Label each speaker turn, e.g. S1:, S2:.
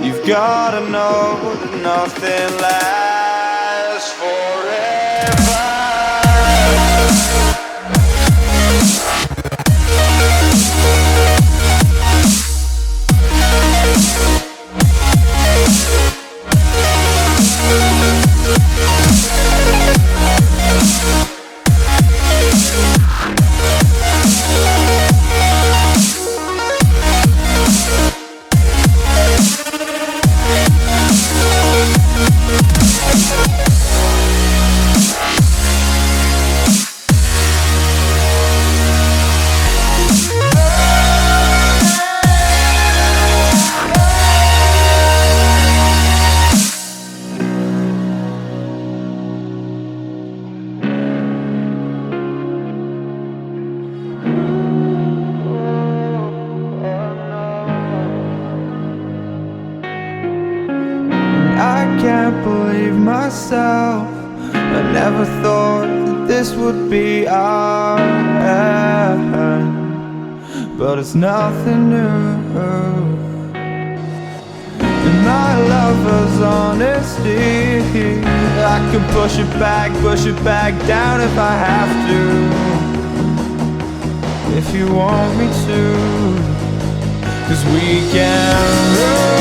S1: You've gotta know that nothing lasts forever. I can't believe myself. I never thought that this would be our end, but it's nothing new. And my lover's honesty, I can push it back down if I have to. If you want me to, 'cause we can run.